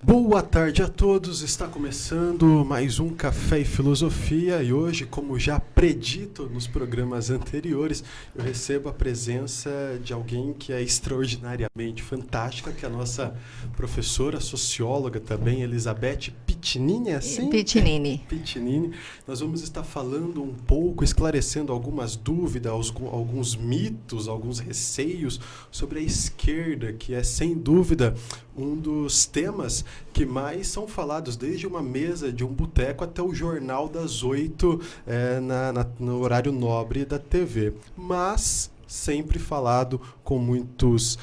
Boa tarde a todos, está começando mais um Café e Filosofia e hoje, como já predito nos programas anteriores, eu recebo a presença de alguém que é extraordinariamente fantástica, que é a nossa professora, socióloga também, Elizabeth Pitinini, é assim? Pitinini. Pitinini. Nós vamos estar falando um pouco, esclarecendo algumas dúvidas, alguns mitos, alguns receios sobre a esquerda, que é sem dúvida um dos temas que mais são falados desde uma mesa de um boteco até o Jornal das 8 no horário nobre da TV. Mas sempre falado com muitos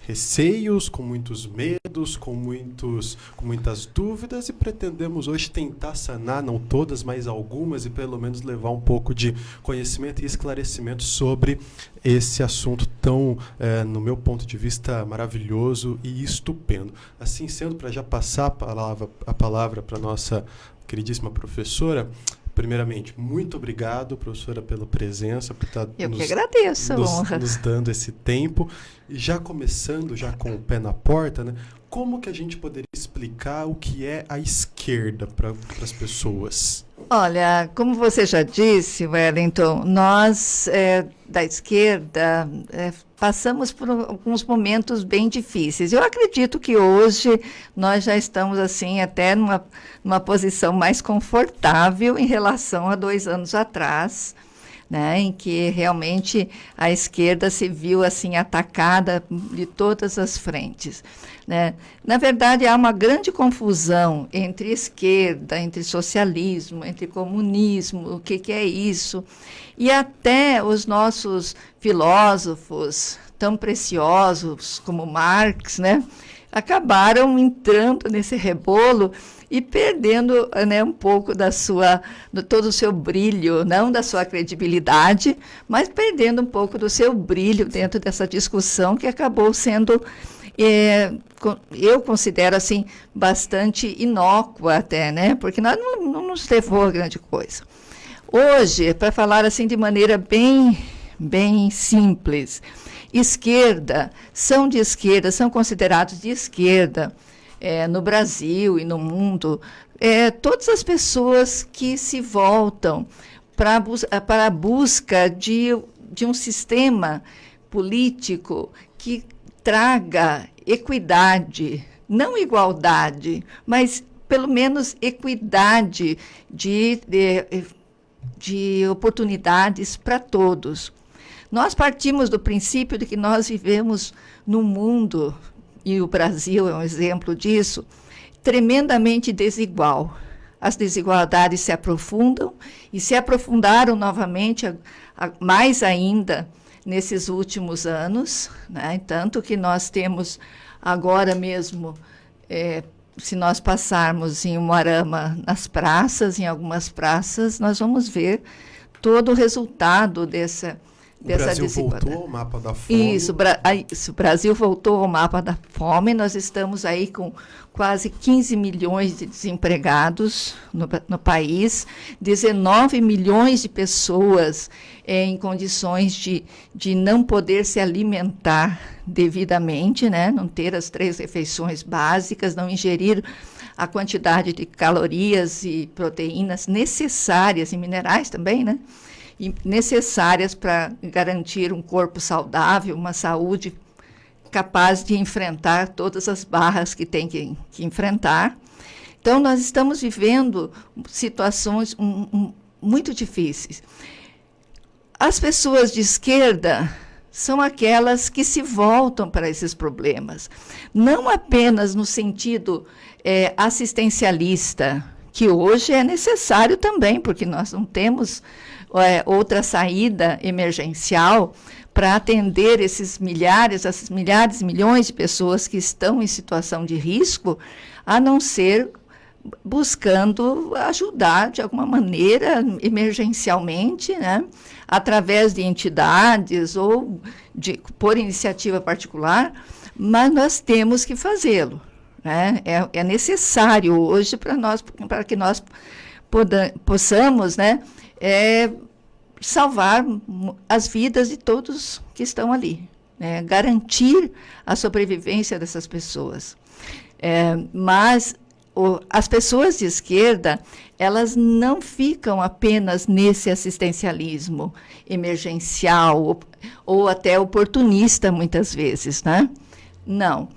receios, com muitos medos, com muitas dúvidas, e pretendemos hoje tentar sanar, não todas, mas algumas, e pelo menos levar um pouco de conhecimento e esclarecimento sobre esse assunto tão, no meu ponto de vista, maravilhoso e estupendo. Assim sendo, para já passar a palavra para a nossa queridíssima professora, primeiramente, muito obrigado, professora, pela presença, por estar Eu que agradeço, honra. Nos dando esse tempo. E já começando, já com o pé na porta, né, como que a gente poderia explicar o que é a esquerda para as pessoas? Olha, como você já disse, Wellington, nós da esquerda passamos por alguns momentos bem difíceis. Eu acredito que hoje nós já estamos assim até numa posição mais confortável em relação a 2 anos atrás, né, em que realmente a esquerda se viu assim atacada de todas as frentes, né? Na verdade, há uma grande confusão entre esquerda, entre socialismo, entre comunismo, o que é isso? E até os nossos filósofos tão preciosos como Marx, né, acabaram entrando nesse rebolo e perdendo, né, um pouco todo o seu brilho, não da sua credibilidade, mas perdendo um pouco do seu brilho dentro dessa discussão que acabou sendo, eu considero assim, bastante inócua até, né, porque nós não nos levou a grande coisa. Hoje, para falar assim de maneira bem simples, são considerados de esquerda, no Brasil e no mundo, todas as pessoas que se voltam para a busca de um sistema político que traga equidade, não igualdade, mas pelo menos equidade de oportunidades para todos. Nós partimos do princípio de que nós vivemos num mundo, e o Brasil é um exemplo disso, tremendamente desigual. As desigualdades se aprofundam e se aprofundaram novamente, mais ainda, nesses últimos anos, né? Tanto que nós temos agora mesmo, se nós passarmos em Umuarama nas praças, em algumas praças, nós vamos ver todo o resultado dessa Brasil voltou ao mapa da fome. Isso, o Brasil voltou ao mapa da fome. Nós estamos aí com quase 15 milhões de desempregados no país, 19 milhões de pessoas em condições de não poder se alimentar devidamente, né? Não ter as 3 refeições básicas, não ingerir a quantidade de calorias e proteínas necessárias, e minerais também, né? Necessárias para garantir um corpo saudável, uma saúde capaz de enfrentar todas as barras que tem que enfrentar. Então, nós estamos vivendo situações muito difíceis. As pessoas de esquerda são aquelas que se voltam para esses problemas, não apenas no sentido assistencialista, que hoje é necessário também, porque nós não temos outra saída emergencial para atender essas milhares, milhões de pessoas que estão em situação de risco, a não ser buscando ajudar de alguma maneira, emergencialmente, né, através de entidades ou por iniciativa particular, mas nós temos que fazê-lo, né? É necessário hoje para que nós possamos, né, salvar as vidas de todos que estão ali, né? Garantir a sobrevivência dessas pessoas. Mas as pessoas de esquerda, elas não ficam apenas nesse assistencialismo emergencial ou até oportunista, muitas vezes, né? Não.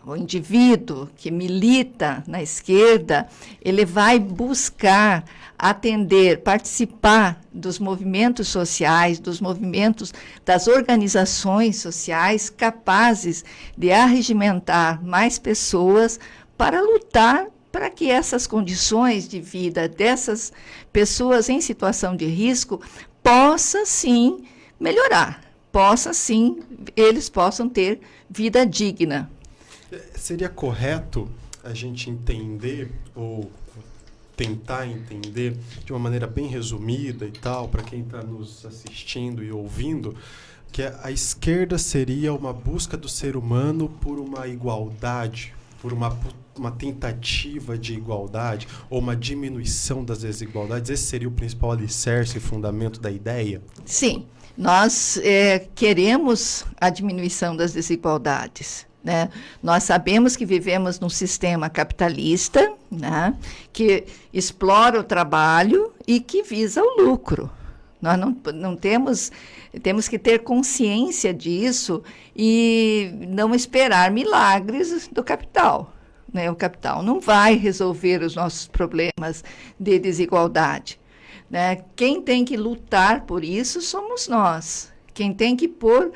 O indivíduo que milita na esquerda, ele vai buscar atender, participar dos movimentos sociais, dos movimentos das organizações sociais capazes de arregimentar mais pessoas para lutar para que essas condições de vida dessas pessoas em situação de risco possa sim melhorar, eles possam ter vida digna. Seria correto a gente entender ou tentar entender de uma maneira bem resumida e tal, para quem está nos assistindo e ouvindo, que a esquerda seria uma busca do ser humano por uma igualdade, por uma tentativa de igualdade ou uma diminuição das desigualdades? Esse seria o principal alicerce e fundamento da ideia? Sim, nós queremos a diminuição das desigualdades. Né? Nós sabemos que vivemos num sistema capitalista, né, que explora o trabalho e que visa o lucro. Nós não temos que ter consciência disso e não esperar milagres do capital. Né? O capital não vai resolver os nossos problemas de desigualdade. Né? Quem tem que lutar por isso somos nós. Quem tem que pôr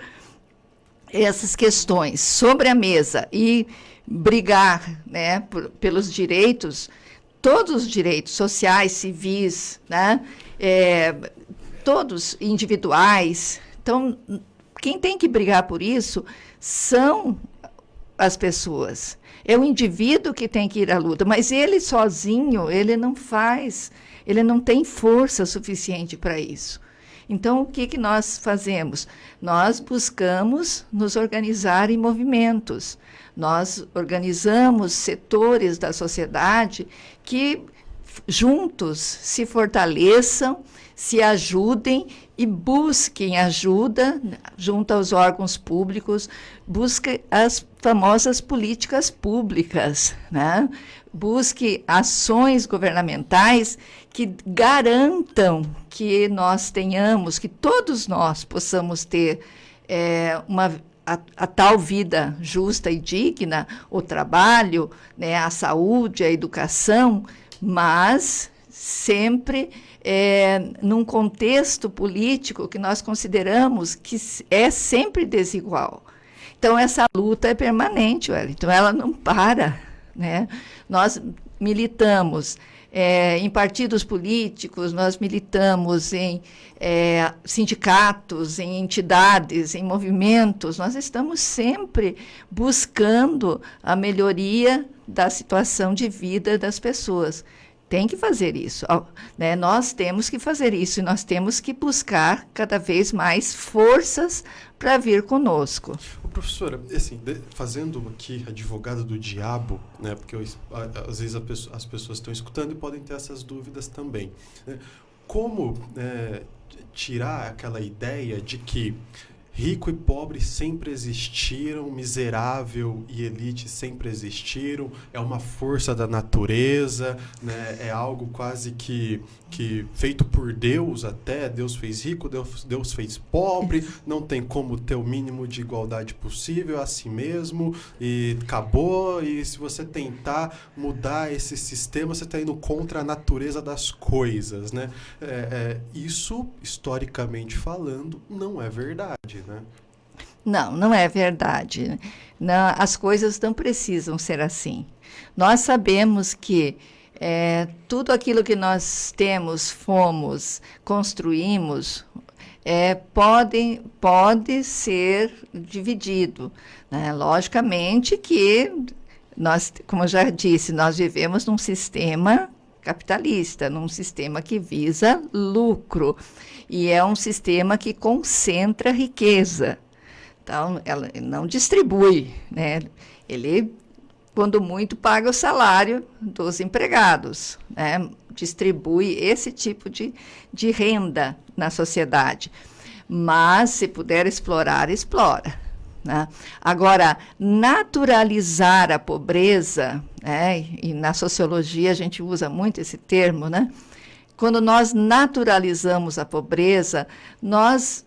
essas questões sobre a mesa e brigar, né, pelos direitos, todos os direitos sociais, civis, né, todos individuais. Então, quem tem que brigar por isso são as pessoas. É o indivíduo que tem que ir à luta, mas ele sozinho, ele não tem força suficiente para isso. Então, o que nós fazemos? Nós buscamos nos organizar em movimentos. Nós organizamos setores da sociedade que juntos se fortaleçam, se ajudem e busquem ajuda junto aos órgãos públicos, busquem as famosas políticas públicas, né? Busque ações governamentais que garantam que nós tenhamos, que todos nós possamos ter a tal vida justa e digna, o trabalho, né, a saúde, a educação, mas sempre num contexto político que nós consideramos que é sempre desigual. Então, essa luta é permanente, Wellington, ela não para. Né? Nós militamos em partidos políticos, nós militamos em sindicatos, em entidades, em movimentos, nós estamos sempre buscando a melhoria da situação de vida das pessoas. Tem que fazer isso, né? Nós temos que fazer isso e nós temos que buscar cada vez mais forças para vir conosco. Professora, assim, fazendo aqui advogado do diabo, né, porque às vezes as pessoas estão escutando e podem ter essas dúvidas também. Né? Como tirar aquela ideia de que rico e pobre sempre existiram, miserável e elite sempre existiram, é uma força da natureza, né? É algo quase que feito por Deus até, Deus fez rico, Deus fez pobre, não tem como ter o mínimo de igualdade possível, é assim mesmo, e acabou, e se você tentar mudar esse sistema, você está indo contra a natureza das coisas, né? Isso, historicamente falando, não é verdade, né? Não é verdade. Não, as coisas não precisam ser assim. Nós sabemos que tudo aquilo que nós temos, fomos, construímos, pode ser dividido. Né? Logicamente que nós, como eu já disse, nós vivemos num sistema capitalista, num sistema que visa lucro. E é um sistema que concentra riqueza. Então, ela não distribui, né? Ele, quando muito, paga o salário dos empregados, né? Distribui esse tipo de renda na sociedade. Mas, se puder explorar, explora. né? Agora, naturalizar a pobreza, né? E na sociologia a gente usa muito esse termo, né? Quando nós naturalizamos a pobreza, nós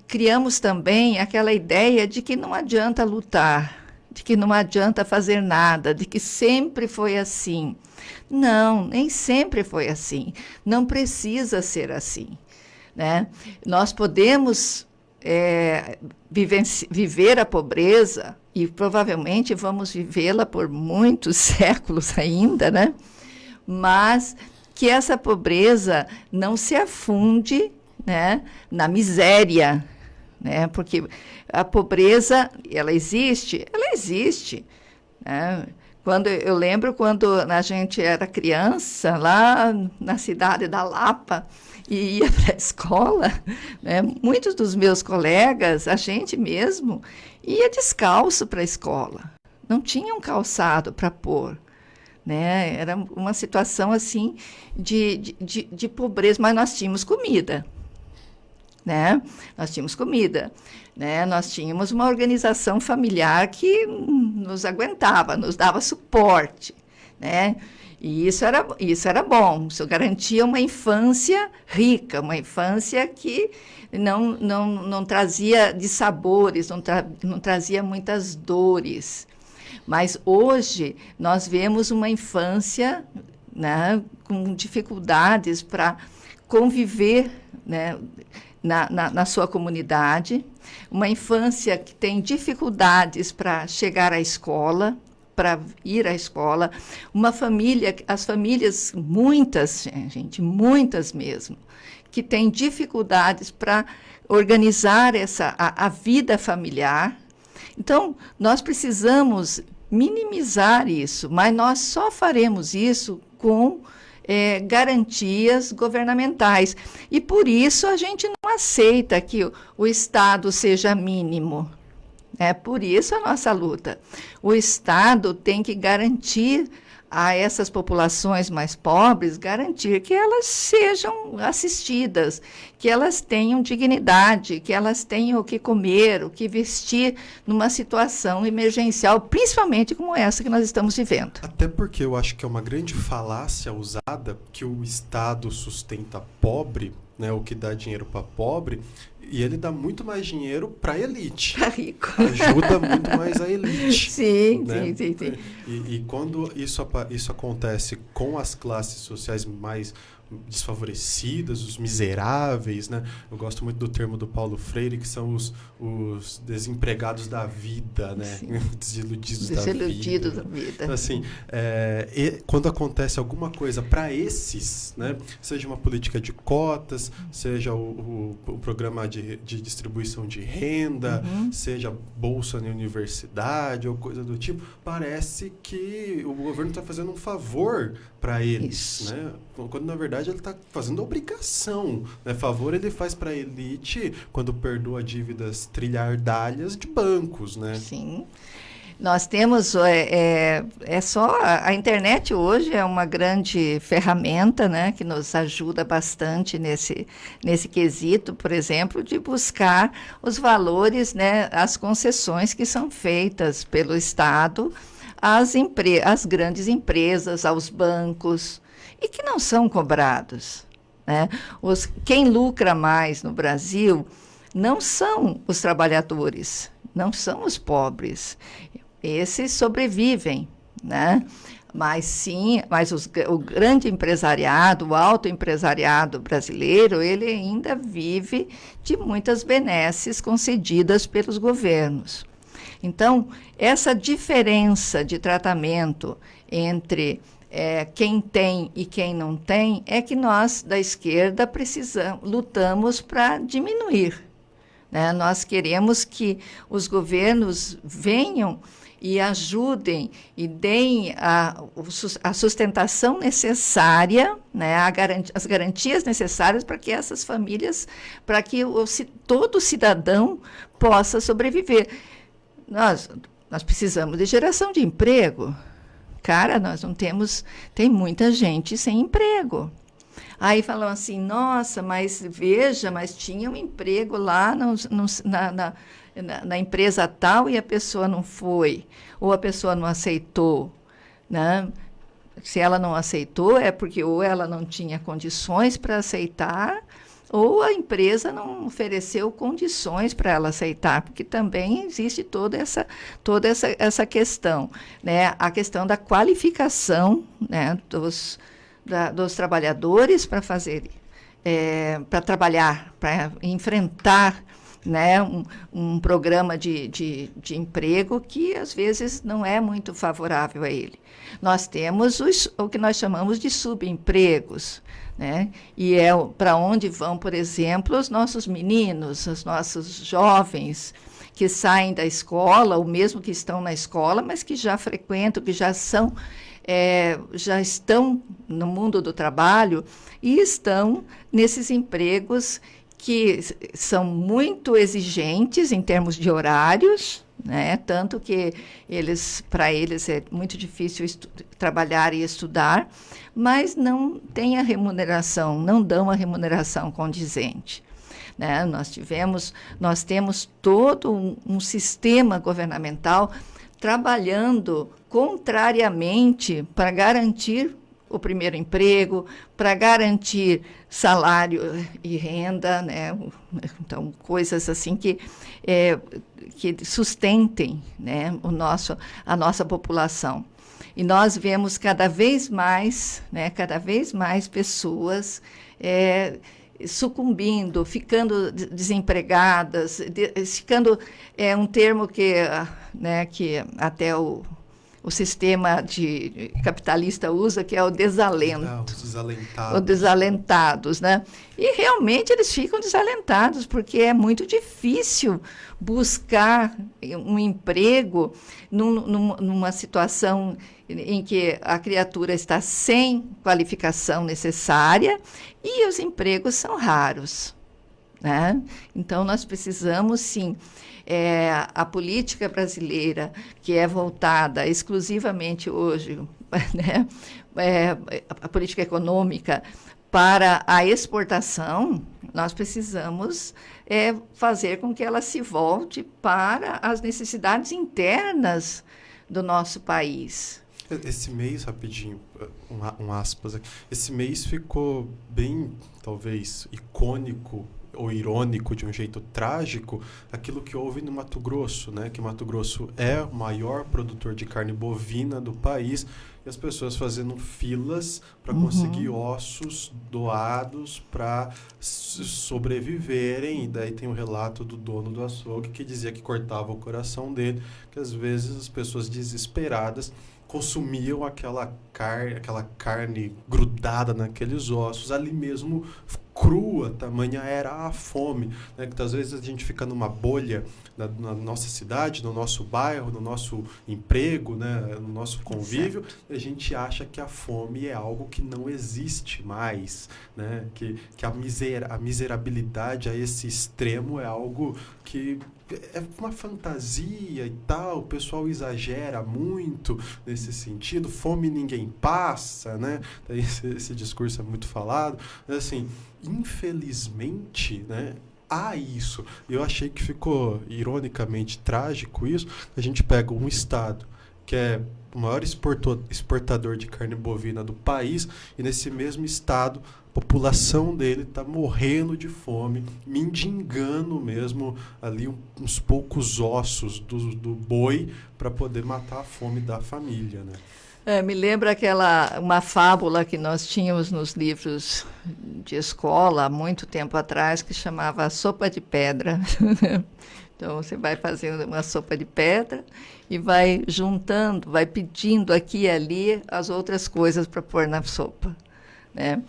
criamos também aquela ideia de que não adianta lutar, de que não adianta fazer nada, de que sempre foi assim. Não, nem sempre foi assim. Não precisa ser assim, né? Nós podemos viver a pobreza, e provavelmente vamos vivê-la por muitos séculos ainda, né? Mas que essa pobreza não se afunde, né, na miséria, né? Porque a pobreza, ela existe, né? Eu lembro quando a gente era criança, lá na cidade da Lapa, e ia para a escola, né? Muitos dos meus colegas, a gente mesmo, ia descalço para a escola. Não tinha um calçado para pôr, né? Era uma situação assim de pobreza, mas nós tínhamos comida, né? Nós tínhamos comida, né? Nós tínhamos uma organização familiar que nos aguentava, nos dava suporte, né? E isso era bom, isso garantia uma infância rica, uma infância que não trazia dissabores, não trazia muitas dores. Mas hoje nós vemos uma infância, né, com dificuldades para conviver, né, na sua comunidade, uma infância que tem dificuldades para chegar à escola, para ir à escola, as famílias, muitas, gente, muitas mesmo, que têm dificuldades para organizar a vida familiar. Então, nós precisamos minimizar isso, mas nós só faremos isso com garantias governamentais. E por isso a gente não aceita que o Estado seja mínimo. É por isso a nossa luta. O Estado tem que garantir a essas populações mais pobres, garantir que elas sejam assistidas, que elas tenham dignidade, que elas tenham o que comer, o que vestir numa situação emergencial, principalmente como essa que nós estamos vivendo. Até porque eu acho que é uma grande falácia usada que o Estado sustenta pobre, né, o que dá dinheiro para pobre, e ele dá muito mais dinheiro para a elite. Para rico. Ajuda muito mais a elite. Sim, né? sim. E quando isso acontece com as classes sociais mais desfavorecidas, os miseráveis, né? Eu gosto muito do termo do Paulo Freire, que são os desempregados da vida, né? Desiludidos da vida. Então, assim, quando acontece alguma coisa para esses, né? Seja uma política de cotas, seja o programa de distribuição de renda, seja bolsa na universidade ou coisa do tipo, parece que o governo está fazendo um favor para eles, né? Quando na verdade ele está fazendo obrigação, né? Favor ele faz para a elite quando perdoa dívidas trilhardárias de bancos, né? Sim. Nós temos, a internet hoje é uma grande ferramenta, né, que nos ajuda bastante nesse quesito, por exemplo, de buscar os valores, né, as concessões que são feitas pelo Estado às grandes empresas, aos bancos, e que não são cobrados, né? Quem lucra mais no Brasil não são os trabalhadores, não são os pobres. Esses sobrevivem, né? Mas o grande empresariado, o alto empresariado brasileiro, ele ainda vive de muitas benesses concedidas pelos governos. Então, essa diferença de tratamento entre quem tem e quem não tem é que nós, da esquerda, lutamos para diminuir, né? Nós queremos que os governos venham e ajudem e deem a sustentação necessária, né, as garantias necessárias para que essas famílias, para que todo cidadão possa sobreviver. Nós precisamos de geração de emprego. Cara, nós não temos, tem muita gente sem emprego. Aí falam assim, nossa, mas veja, mas tinha um emprego lá na empresa tal e a pessoa não foi, ou a pessoa não aceitou, né? Se ela não aceitou, é porque ou ela não tinha condições para aceitar, ou a empresa não ofereceu condições para ela aceitar, porque também existe toda essa questão, né? A questão da qualificação, né, dos trabalhadores para para trabalhar, para enfrentar, né, um programa de emprego que, às vezes, não é muito favorável a ele. Nós temos o que nós chamamos de subempregos, né? E é para onde vão, por exemplo, os nossos meninos, os nossos jovens que saem da escola, ou mesmo que estão na escola, mas que já frequentam, que já estão no mundo do trabalho e estão nesses empregos que são muito exigentes em termos de horários, né? Tanto que para eles é muito difícil trabalhar e estudar, mas não tem a remuneração, não dão a remuneração condizente, né? Nós temos todo um sistema governamental trabalhando contrariamente para garantir o primeiro emprego, para garantir salário e renda, né? Então, coisas assim que sustentem, né, a nossa população. E nós vemos cada vez mais pessoas sucumbindo, ficando desempregadas, ficando um termo que até o sistema capitalista usa, que é o desalento. Os desalentados. Os desalentados, né? E realmente eles ficam desalentados, porque é muito difícil buscar um emprego numa situação em que a criatura está sem qualificação necessária e os empregos são raros, né? Então, nós precisamos, sim, a política brasileira, que é voltada exclusivamente hoje, né, a política econômica para a exportação, nós precisamos fazer com que ela se volte para as necessidades internas do nosso país. Esse mês, rapidinho, um aspas aqui, esse mês ficou bem, talvez, icônico ou irônico, de um jeito trágico, aquilo que houve no Mato Grosso, né? Que Mato Grosso é o maior produtor de carne bovina do país, e as pessoas fazendo filas para conseguir ossos doados para sobreviverem. E daí tem o relato do dono do açougue que dizia que cortava o coração dele, que às vezes as pessoas desesperadas consumiam aquela carne grudada naqueles ossos, ali mesmo crua, tamanha era a fome, né? Que às vezes a gente fica numa bolha na nossa cidade, no nosso bairro, no nosso emprego, né? No nosso convívio, e a gente acha que a fome é algo que não existe mais, né? Que a miserabilidade a esse extremo é algo que é uma fantasia e tal, o pessoal exagera muito nesse sentido, fome ninguém passa, né? Esse discurso é muito falado, mas assim, infelizmente, né, há isso. Eu achei que ficou ironicamente trágico isso. A gente pega um estado que é o maior exportador de carne bovina do país, e nesse mesmo estado a população dele está morrendo de fome, mendigando mesmo ali uns poucos ossos do boi para poder matar a fome da família, né? Me lembra uma fábula que nós tínhamos nos livros de escola há muito tempo atrás, que chamava a sopa de pedra. Então, você vai fazendo uma sopa de pedra e vai juntando, vai pedindo aqui e ali as outras coisas para pôr na sopa, né?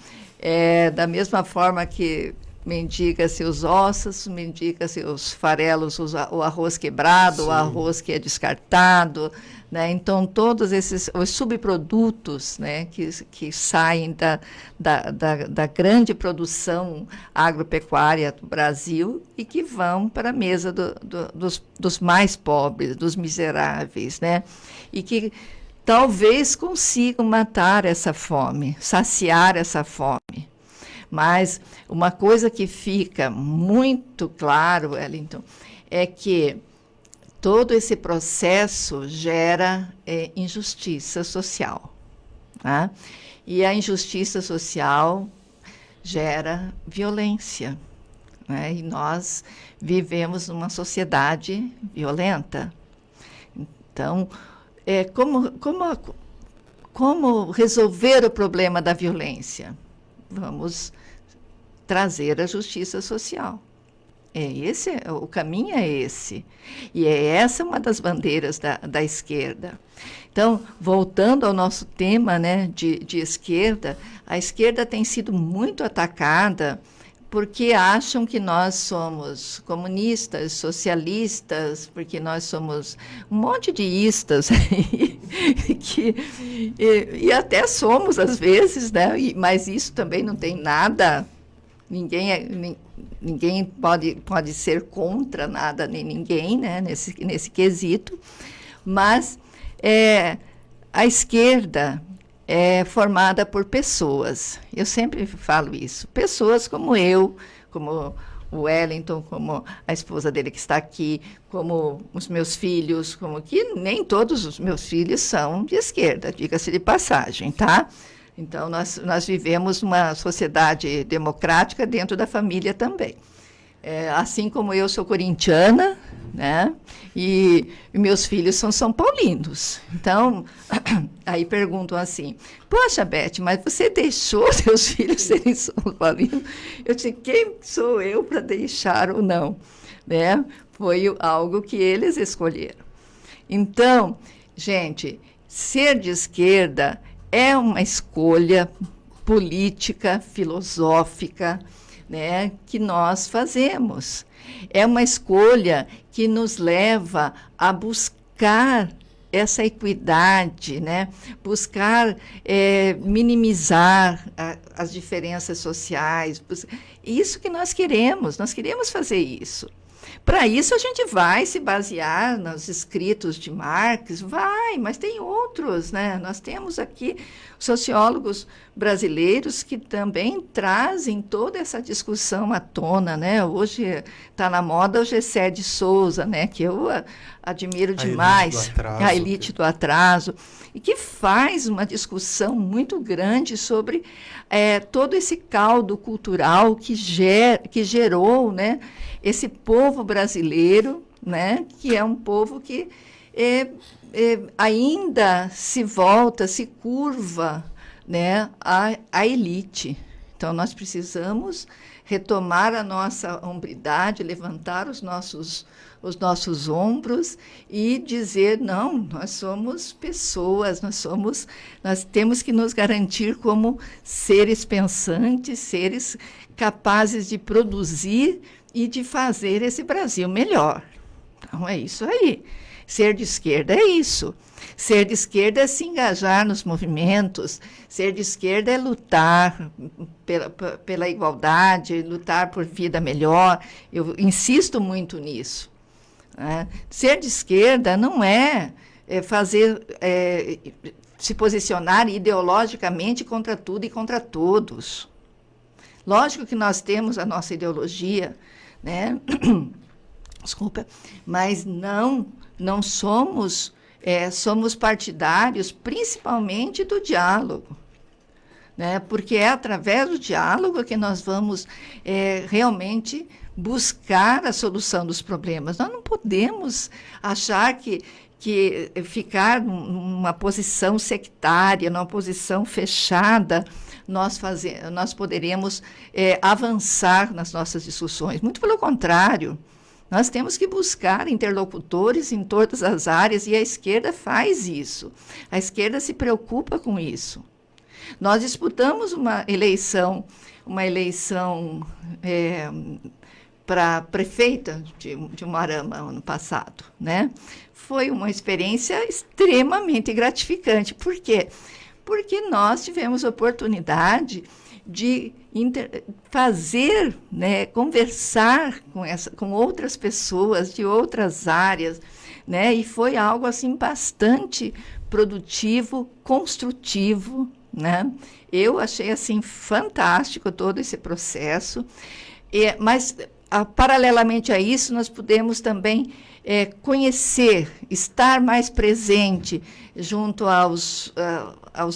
Da mesma forma que mendiga-se os ossos, mendiga-se os farelos, o arroz quebrado, sim, o arroz que é descartado, né? Então, todos os subprodutos, né, que saem da grande produção agropecuária do Brasil e que vão para a mesa dos mais pobres, dos miseráveis, né? E que talvez consigam matar essa fome, saciar essa fome. Mas uma coisa que fica muito claro, Wellington, é que todo esse processo gera injustiça social, tá? E a injustiça social gera violência, né? E nós vivemos numa sociedade violenta. Então, como resolver o problema da violência? Vamos trazer a justiça social. O caminho é esse. E é essa uma das bandeiras da esquerda. Então, voltando ao nosso tema, né, de esquerda, a esquerda tem sido muito atacada porque acham que nós somos comunistas, socialistas, porque nós somos um monte de istas, e até somos às vezes, né? Mas isso também não tem nada, ninguém pode ser contra nada nem ninguém, né? nesse quesito, mas a esquerda é formada por pessoas. Eu sempre falo isso. Pessoas como eu, como o Wellington, como a esposa dele que está aqui, como os meus filhos, como que nem todos os meus filhos são de esquerda, diga-se de passagem, tá? Então, nós vivemos uma sociedade democrática dentro da família também. Assim como eu sou corintiana, né? E meus filhos são são paulinos. Então, aí perguntam assim, poxa, Beth, mas você deixou seus filhos serem são paulinos? Eu disse, quem sou eu para deixar ou não? Né? Foi algo que eles escolheram. Então, gente, ser de esquerda é uma escolha política, filosófica, né, que nós fazemos. É uma escolha que nos leva a buscar essa equidade, né? Buscar minimizar as diferenças sociais. Isso que nós queremos fazer isso. Para isso, a gente vai se basear nos escritos de Marx, mas tem outros, né? Nós temos aqui sociólogos brasileiros que também trazem toda essa discussão à tona, né? Hoje está na moda o Gessé de Souza, né? Que eu admiro demais, a elite do atraso, e que faz uma discussão muito grande sobre todo esse caldo cultural que gerou, né? Esse povo brasileiro, né, que é um povo que ainda se curva, né, à elite. Então, nós precisamos retomar a nossa hombridade, levantar os nossos ombros e dizer, não, nós somos pessoas, nós temos que nos garantir como seres pensantes, seres capazes de produzir e de fazer esse Brasil melhor. Então, é isso aí. Ser de esquerda é isso. Ser de esquerda é se engajar nos movimentos. Ser de esquerda é lutar pela igualdade, lutar por vida melhor. Eu insisto muito nisso. Né? Ser de esquerda não é se posicionar ideologicamente contra tudo e contra todos. Lógico que nós temos a nossa ideologia, né? Desculpa, mas não somos partidários, principalmente do diálogo, né? Porque é através do diálogo que nós vamos realmente buscar a solução dos problemas. Nós não podemos achar que ficar numa posição sectária, numa posição fechada, nós poderemos avançar nas nossas discussões. Muito pelo contrário, nós temos que buscar interlocutores em todas as áreas, e a esquerda faz isso. A esquerda se preocupa com isso. Nós disputamos uma eleição para prefeita de Umuarama ano passado, né? Foi uma experiência extremamente gratificante. Por quê? Porque nós tivemos oportunidade de fazer, né, conversar com outras pessoas de outras áreas, né? E foi algo assim bastante produtivo, construtivo, né? Eu achei assim fantástico todo esse processo. Mas paralelamente a isso, nós podemos também conhecer, estar mais presente junto aos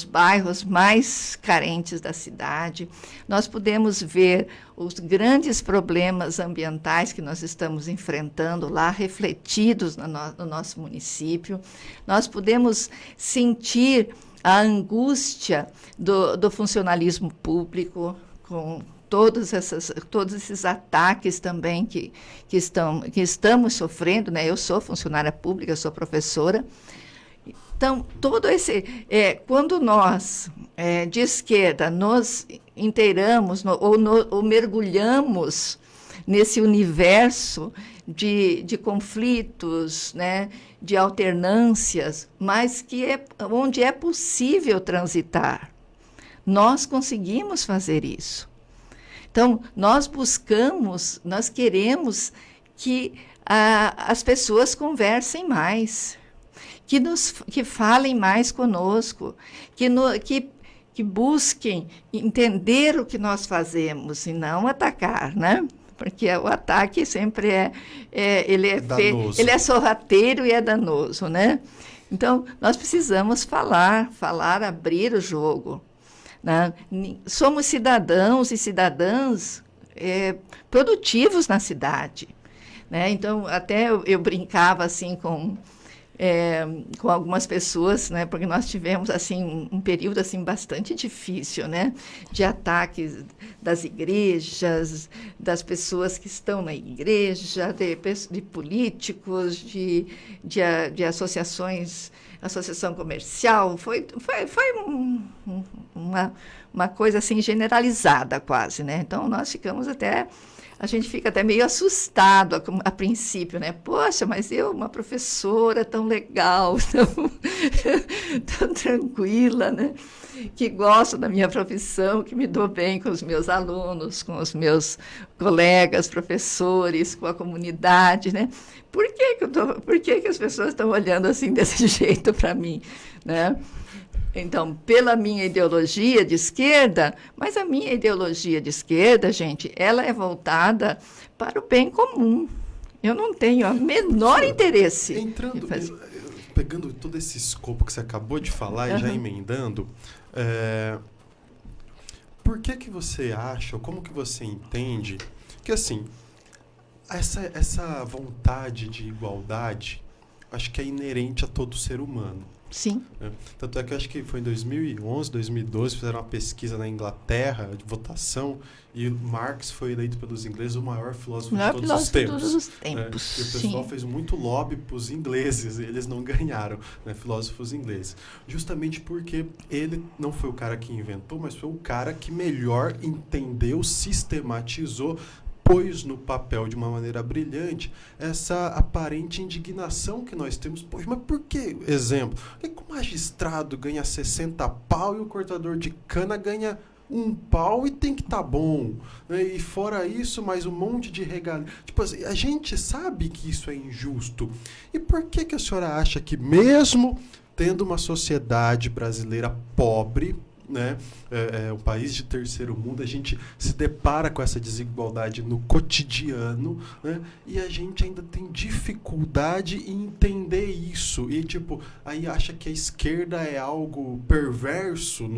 bairros mais carentes da cidade. Nós podemos ver os grandes problemas ambientais que nós estamos enfrentando lá, refletidos no nosso município. Nós podemos sentir a angústia do funcionalismo público, com todos esses ataques também que estamos sofrendo, né? Eu sou funcionária pública, sou professora. Então, quando nós, de esquerda, nos inteiramos ou mergulhamos nesse universo de conflitos, né, de alternâncias, mas onde é possível transitar, nós conseguimos fazer isso. Então, nós queremos que as pessoas conversem mais, que falem mais conosco, que busquem entender o que nós fazemos e não atacar, né? Porque o ataque sempre ele é sorrateiro e é danoso, né? Então, nós precisamos falar, abrir o jogo. Né? Somos cidadãos e cidadãs produtivos na cidade, né? Então, até eu brincava assim com algumas pessoas, né? Porque nós tivemos assim um período assim bastante difícil, né? De ataques das igrejas, das pessoas que estão na igreja, de políticos, de associações, associação comercial. Foi uma coisa assim generalizada quase, né? Então a gente fica até meio assustado a princípio, né? Poxa, mas uma professora tão legal, tão tranquila, né? Que gosto da minha profissão, que me dou bem com os meus alunos, com os meus colegas, professores, com a comunidade, né? Por que as pessoas estão olhando assim desse jeito para mim, né? Então, pela minha ideologia de esquerda, mas a minha ideologia de esquerda, gente, ela é voltada para o bem comum. Eu não tenho o menor interesse. Pegando todo esse escopo que você acabou de falar e já emendando, por que você acha, ou como que você entende, que assim, essa vontade de igualdade, acho que é inerente a todo ser humano. Sim. Tanto é que eu acho que foi em 2011, 2012, fizeram uma pesquisa na Inglaterra de votação e Marx foi eleito pelos ingleses o maior filósofo de todos os tempos. E o pessoal fez muito lobby para os ingleses e eles não ganharam, né, filósofos ingleses. Justamente porque ele não foi o cara que inventou, mas foi o cara que melhor entendeu, sistematizou, pôs no papel de uma maneira brilhante essa aparente indignação que nós temos. Poxa, mas por que? Exemplo, por que o magistrado ganha 60 pau e o cortador de cana ganha 1 pau e tem que estar bom? Né? E fora isso, mais um monte de regalia. Tipo assim, a gente sabe que isso é injusto. E por que a senhora acha que mesmo tendo uma sociedade brasileira pobre, né, um país de terceiro mundo, a gente se depara com essa desigualdade no cotidiano, né, e a gente ainda tem dificuldade em entender isso e tipo aí acha que a esquerda é algo perverso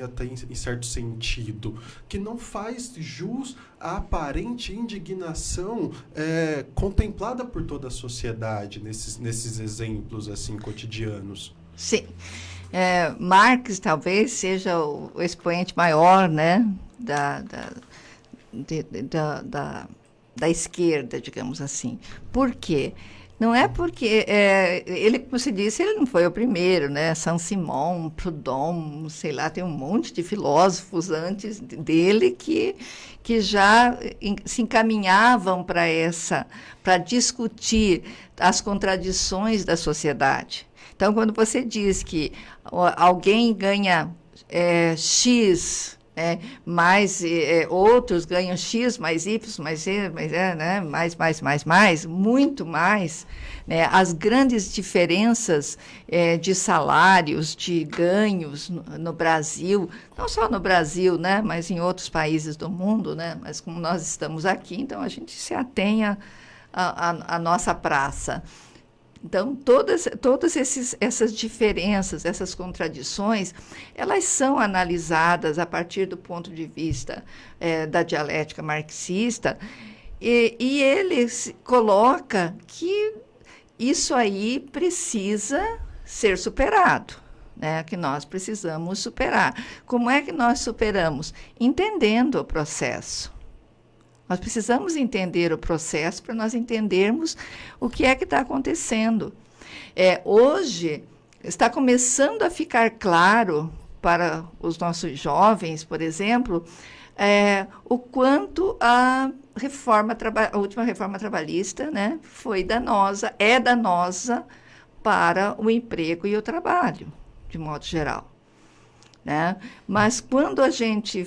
até em certo sentido, que não faz jus à aparente indignação contemplada por toda a sociedade nesses exemplos assim cotidianos. Sim. Marx talvez seja o expoente maior, né, da esquerda, digamos assim. Por quê? Não é porque ele, como se disse, ele não foi o primeiro, né? Saint-Simon, Proudhon, sei lá, tem um monte de filósofos antes dele que já se encaminhavam para discutir as contradições da sociedade. Então, quando você diz que alguém ganha X Mas outros ganham X mais Y, mais Z, né? mais, muito mais. Né? As grandes diferenças de salários, de ganhos no Brasil, não só no Brasil, né? Mas em outros países do mundo, né? Mas como nós estamos aqui, então a gente se atenha à nossa praça. Então, todas essas diferenças, essas contradições, elas são analisadas a partir do ponto de vista da dialética marxista, e ele coloca que isso aí precisa ser superado, né? Que nós precisamos superar. Como é que nós superamos? Entendendo o processo. Nós precisamos entender o processo para nós entendermos o que é que está acontecendo. Hoje, está começando a ficar claro para os nossos jovens, por exemplo, o quanto a última reforma trabalhista, né, é danosa para o emprego e o trabalho, de modo geral. Né? Mas quando a gente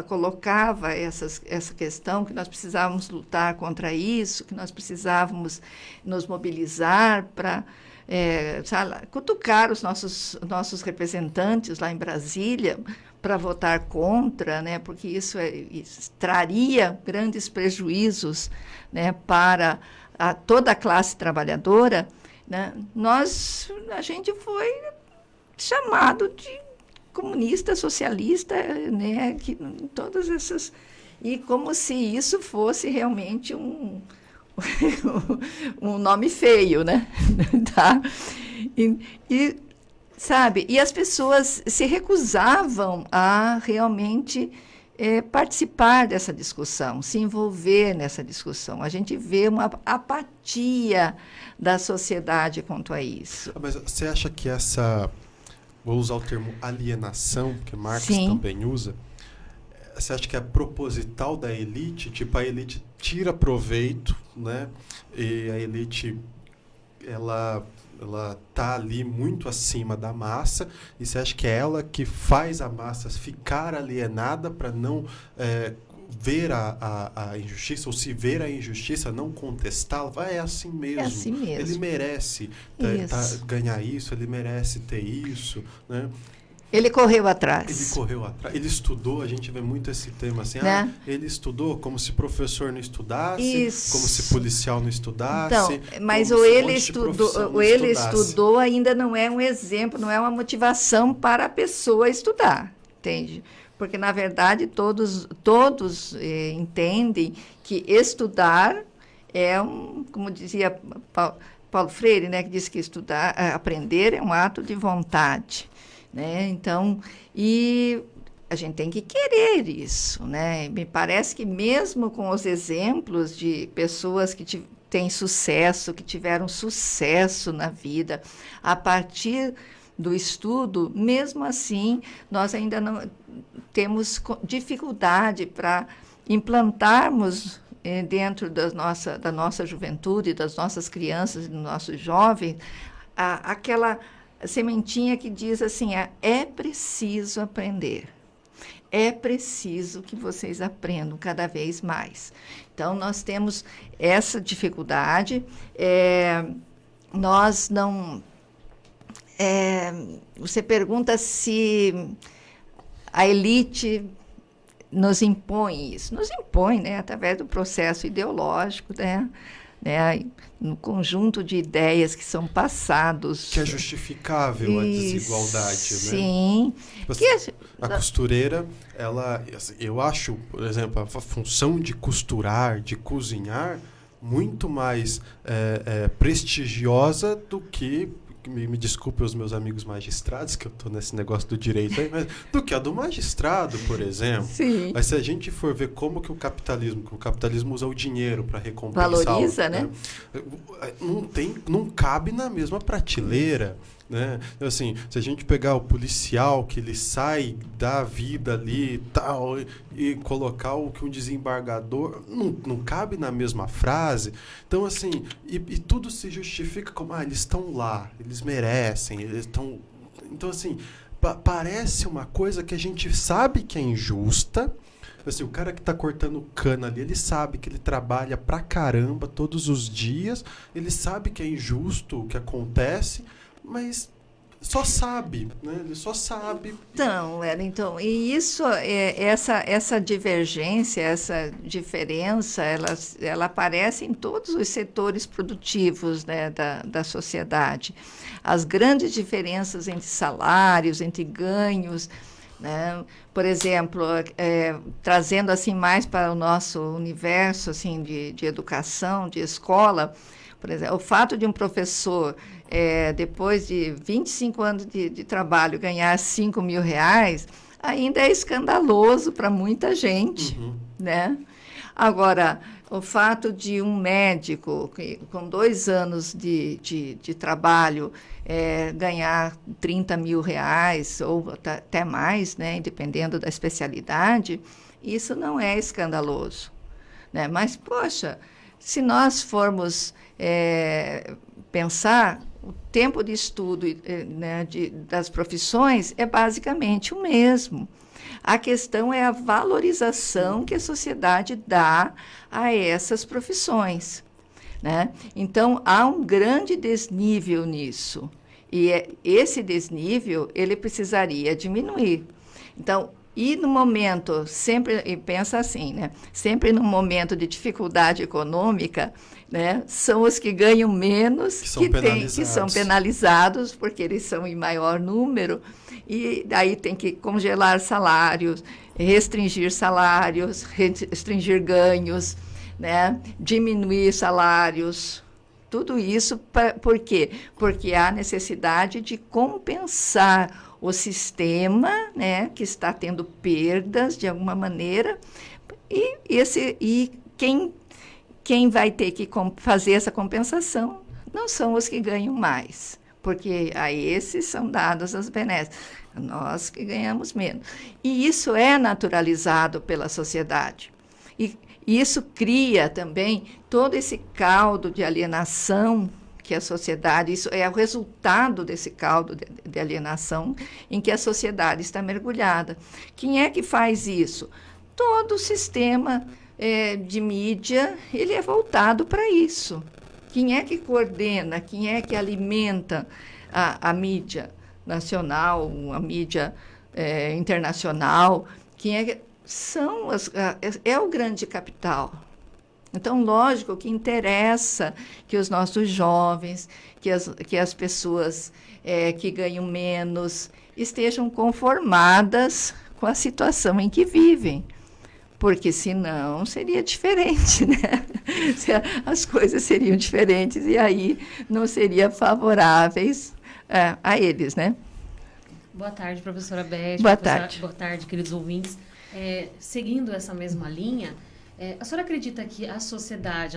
colocava essa questão, que nós precisávamos lutar contra isso, que nós precisávamos nos mobilizar para cutucar os nossos representantes lá em Brasília para votar contra, né? Porque isso traria grandes prejuízos, né, para toda a classe trabalhadora, né? A gente foi chamado de comunista, socialista, né, todas essas, e como se isso fosse realmente um nome feio, né? Tá? Sabe, e as pessoas se recusavam a realmente participar dessa discussão, se envolver nessa discussão. A gente vê uma apatia da sociedade quanto a isso. Mas você acha que vou usar o termo alienação, que Marx Sim. também usa, você acha que é proposital da elite? Tipo, a elite tira proveito, né? E a elite, ela está ali muito acima da massa, e você acha que é ela que faz a massa ficar alienada para não ver a injustiça, ou se ver a injustiça, não contestá-la? É assim mesmo. É assim mesmo. Ele merece ganhar isso, ele merece ter isso, né? Ele correu atrás. Ele estudou, a gente vê muito esse tema assim, né? Ele estudou como se professor não estudasse, Isso. como se policial não estudasse. Então, mas o ele estudou ainda não é um exemplo, não é uma motivação para a pessoa estudar, entende? Porque, na verdade, todos entendem que estudar como dizia Paulo Freire, né, que diz que aprender é um ato de vontade. Né? Então, e a gente tem que querer isso, né? Me parece que mesmo com os exemplos de pessoas que têm sucesso, que tiveram sucesso na vida, a partir do estudo, mesmo assim, nós ainda não temos dificuldade para implantarmos dentro da nossa juventude, das nossas crianças e dos nossos jovens, aquela sementinha que diz assim, é preciso aprender, é preciso que vocês aprendam cada vez mais. Então, nós temos essa dificuldade, nós não... você pergunta se a elite nos impõe isso. Nos impõe, né, através do processo ideológico, né, no conjunto de ideias que são passados. Que é justificável a desigualdade, sim. Né? A costureira, eu acho, por exemplo, a função de costurar, de cozinhar, muito mais prestigiosa do que, me desculpe os meus amigos magistrados, que eu estou nesse negócio do direito aí, mas do que a do magistrado, por exemplo. Sim. Mas se a gente for ver como que o capitalismo usa o dinheiro para recompensar... Valoriza, né? Não cabe na mesma prateleira. Né? Assim, se a gente pegar o policial que ele sai da vida ali tal, e colocar o que um desembargador, não cabe na mesma frase. Então, assim, e tudo se justifica como, eles estão lá, eles merecem, eles estão... Então, assim, parece uma coisa que a gente sabe que é injusta. Assim, o cara que está cortando cana ali, ele sabe que ele trabalha pra caramba todos os dias, ele sabe que é injusto o que acontece, mas só sabe, né? Ele só sabe. Então, Wellington, e isso, essa divergência, essa diferença, ela aparece em todos os setores produtivos, né, da sociedade. As grandes diferenças entre salários, entre ganhos, né? Por exemplo, trazendo assim mais para o nosso universo assim, de educação, de escola, por exemplo, o fato de um professor, depois de 25 anos de trabalho, ganhar R$ 5.000, ainda é escandaloso para muita gente, né? Agora, o fato de um médico com 2 anos de trabalho ganhar R$ 30.000 ou até mais, né, dependendo da especialidade, isso não é escandaloso, né? Mas, poxa, se nós formos pensar, o tempo de estudo, né, das profissões é basicamente o mesmo. A questão é a valorização que a sociedade dá a essas profissões, né? Então, há um grande desnível nisso. E esse desnível, ele precisaria diminuir. Então, e no momento, sempre, e pensa assim, né? Sempre no momento de dificuldade econômica, né, são os que ganham menos que são penalizados, porque eles são em maior número, e daí tem que congelar salários, restringir ganhos, né, diminuir salários. Tudo isso, por quê? Porque há necessidade de compensar o sistema, né, que está tendo perdas de alguma maneira, e quem vai ter que fazer essa compensação não são os que ganham mais, porque a esses são dadas as benesses, nós que ganhamos menos. E isso é naturalizado pela sociedade. E isso cria também todo esse caldo de alienação que a sociedade, isso é o resultado desse caldo de alienação em que a sociedade está mergulhada. Quem é que faz isso? Todo o sistema de mídia, ele é voltado para isso. Quem é que coordena, quem é que alimenta a mídia nacional, a mídia internacional, é o grande capital. Então, lógico que interessa que os nossos jovens, que as pessoas que ganham menos, estejam conformadas com a situação em que vivem. Porque, senão, seria diferente, né? As coisas seriam diferentes e aí não seriam favoráveis a eles, né? Boa tarde, professora Beth. Boa tarde. Boa tarde, queridos ouvintes. Seguindo essa mesma linha, a senhora acredita que a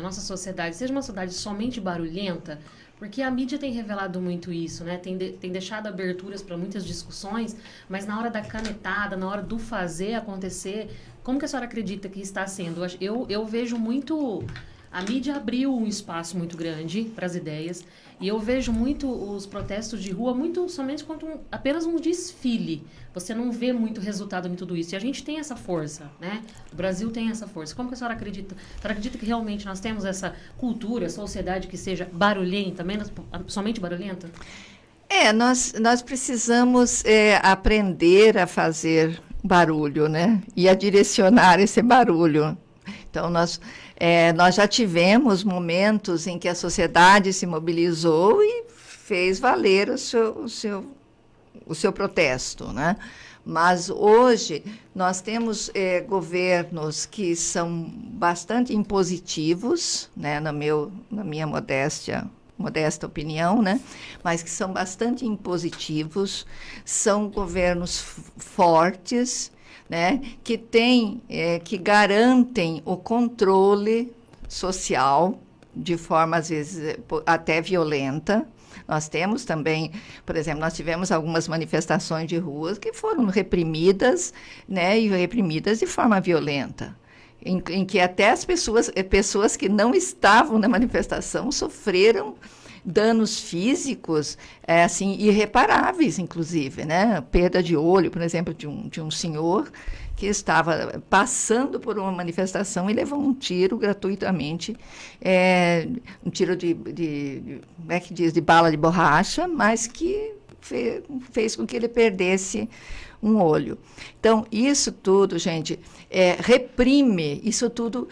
nossa sociedade, seja uma sociedade somente barulhenta? Porque a mídia tem revelado muito isso, né? Tem deixado aberturas para muitas discussões, mas na hora da canetada, na hora do fazer acontecer, como que a senhora acredita que está sendo? Eu vejo muito... A mídia abriu um espaço muito grande para as ideias e eu vejo muito os protestos de rua somente quanto apenas um desfile. Você não vê muito resultado em tudo isso. E a gente tem essa força, né? O Brasil tem essa força. Como que a senhora acredita? A senhora acredita que realmente nós temos essa cultura, sociedade que seja barulhenta, somente barulhenta? Nós precisamos aprender a fazer barulho, né? E a direcionar esse barulho. Então, nós já tivemos momentos em que a sociedade se mobilizou e fez valer o seu protesto, né? Mas hoje nós temos governos que são bastante impositivos, né? Na minha modesta opinião, né? Mas que são bastante impositivos, são governos fortes, né, que garantem o controle social de forma, às vezes, até violenta. Nós temos também, por exemplo, nós tivemos algumas manifestações de ruas que foram reprimidas, né, e reprimidas de forma violenta, em que até as pessoas que não estavam na manifestação sofreram danos físicos assim, irreparáveis, inclusive, né? Perda de olho, por exemplo, de um senhor que estava passando por uma manifestação e levou um tiro gratuitamente, um tiro como é que diz, de bala de borracha, mas que fez com que ele perdesse um olho. Então, isso tudo, gente, reprime, isso tudo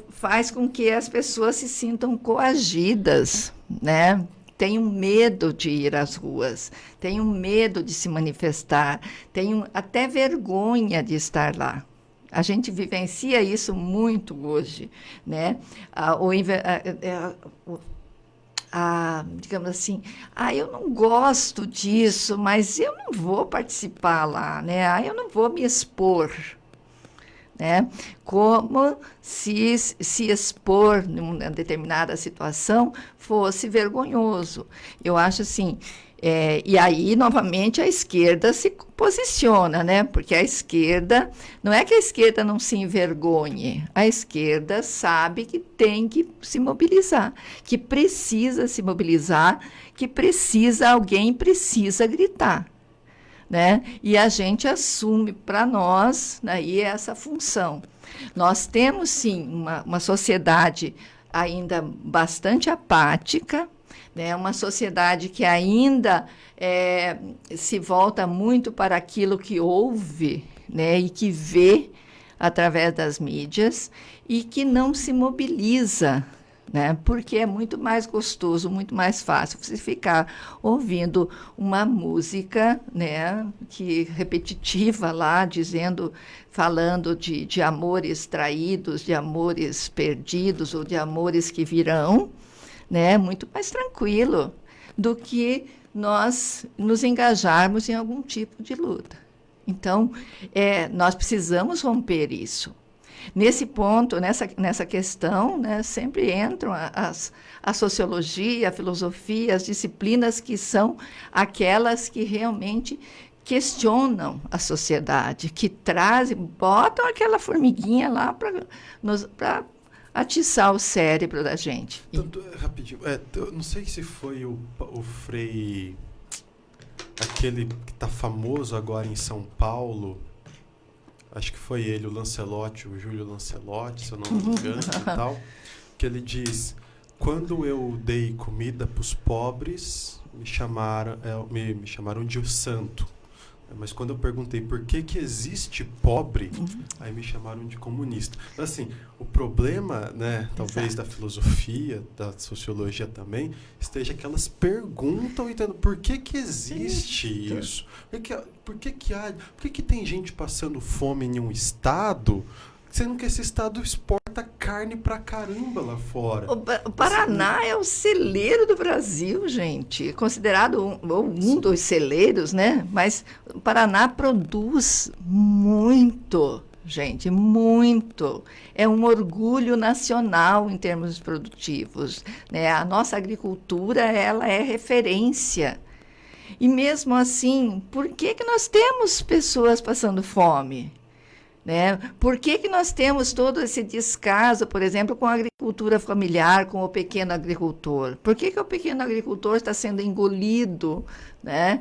faz com que as pessoas se sintam coagidas, né? Tenham medo de ir às ruas, tenham medo de se manifestar, tenham até vergonha de estar lá. A gente vivencia isso muito hoje, né? Digamos assim, eu não gosto disso, mas eu não vou participar lá, né? Eu não vou me expor, né? Como se expor numa determinada situação fosse vergonhoso. Eu acho assim, e aí, novamente, a esquerda se posiciona, né? Porque a esquerda, não é que a esquerda não se envergonhe, a esquerda sabe que tem que se mobilizar, que precisa se mobilizar, que alguém precisa gritar, né? E a gente assume para nós aí essa função. Nós temos, sim, uma sociedade ainda bastante apática, né? Uma sociedade que ainda se volta muito para aquilo que ouve, né? E que vê através das mídias e que não se mobiliza, né? Porque é muito mais gostoso, muito mais fácil você ficar ouvindo uma música, né, repetitiva lá, falando de amores traídos, de amores perdidos ou de amores que virão, né? Muito mais tranquilo do que nós nos engajarmos em algum tipo de luta. Então, nós precisamos romper isso. Nesse ponto, nessa questão, né, sempre entram a sociologia, a filosofia, as disciplinas que são aquelas que realmente questionam a sociedade, que botam aquela formiguinha lá para atiçar o cérebro da gente. Rapidinho, eu não sei se foi o Frei, aquele que está famoso agora em São Paulo. Acho que foi ele, o Júlio Lancelotti, se eu não me engano, e tal, que ele diz: quando eu dei comida para os pobres, me chamaram de o santo. Mas quando eu perguntei por que existe pobre, aí me chamaram de comunista. Então, assim, o problema, né, talvez da filosofia, da sociologia também, esteja que elas perguntam, entendeu? Por que existe isso? Por que tem gente passando fome em um estado, sendo que esse estado exporta carne pra caramba lá fora? O Paraná é o celeiro do Brasil, gente. Considerado um dos celeiros, né? Mas o Paraná produz muito, gente, muito. É um orgulho nacional em termos produtivos, né? A nossa agricultura, ela é referência. E mesmo assim, por que nós temos pessoas passando fome? Né? Por que nós temos todo esse descaso, por exemplo, com a agricultura familiar, com o pequeno agricultor? Por que o pequeno agricultor está sendo engolido, né,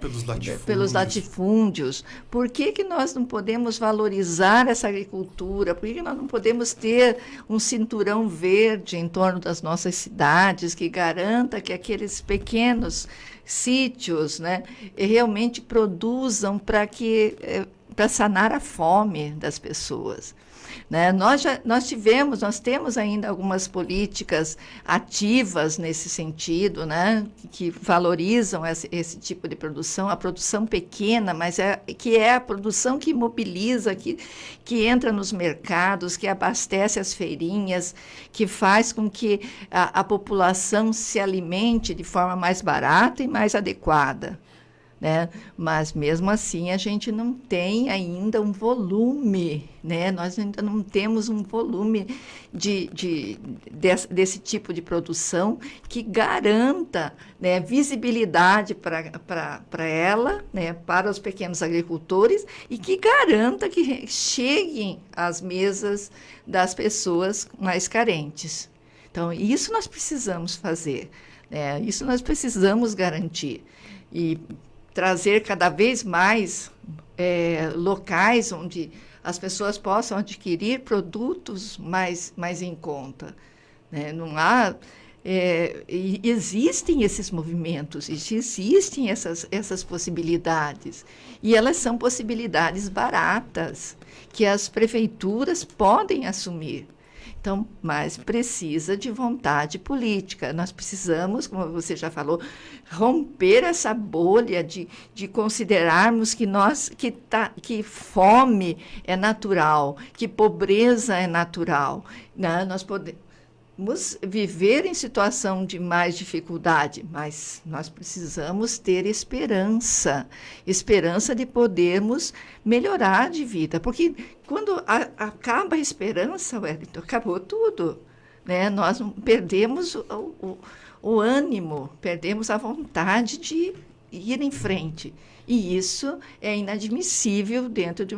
pelos latifúndios? Por que nós não podemos valorizar essa agricultura? Por que nós não podemos ter um cinturão verde em torno das nossas cidades que garanta que aqueles pequenos sítios, né, realmente produzam para sanar a fome das pessoas, né? Nós temos ainda algumas políticas ativas nesse sentido, né? Que valorizam esse tipo de produção, a produção pequena, mas que é a produção que mobiliza, que entra nos mercados, que abastece as feirinhas, que faz com que a população se alimente de forma mais barata e mais adequada, né? Mas, mesmo assim, a gente não tem ainda um volume, né? Nós ainda não temos um volume desse tipo de produção que garanta, né, visibilidade para ela, né, para os pequenos agricultores, e que garanta que cheguem às mesas das pessoas mais carentes. Então, isso nós precisamos fazer. Isso nós precisamos garantir e trazer cada vez mais locais onde as pessoas possam adquirir produtos mais em conta. Não há... existem esses movimentos, existem essas possibilidades, e elas são possibilidades baratas, que as prefeituras podem assumir. Então, mas precisa de vontade política. Nós precisamos, como você já falou, romper essa bolha de considerarmos que fome é natural, que pobreza é natural. Nós podemos viver em situação de mais dificuldade, mas nós precisamos ter esperança de podermos melhorar de vida, porque quando acaba a esperança, Wellington, acabou tudo, Nós perdemos o ânimo, perdemos a vontade de ir em frente, e isso é inadmissível dentro de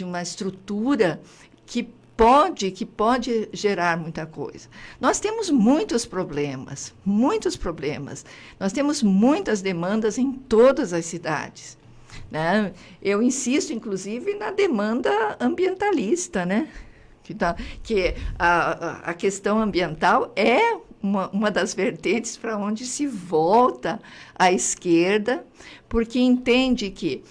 uma estrutura que pode gerar muita coisa. Nós temos muitos problemas. Nós temos muitas demandas em todas as cidades. Eu insisto, inclusive, na demanda ambientalista, que a questão ambiental é uma das vertentes para onde se volta a esquerda, porque entende que,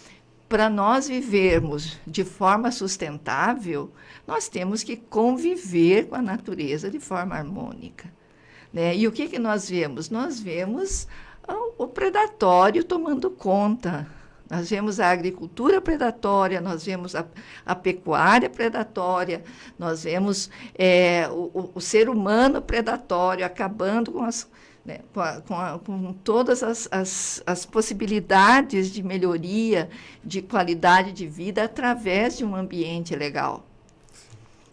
para nós vivermos de forma sustentável, nós temos que conviver com a natureza de forma harmônica. E o que nós vemos? Nós vemos o predatório tomando conta. Nós vemos a agricultura predatória, nós vemos a pecuária predatória, nós vemos o ser humano predatório acabando com todas as possibilidades de melhoria, de qualidade de vida através de um ambiente legal.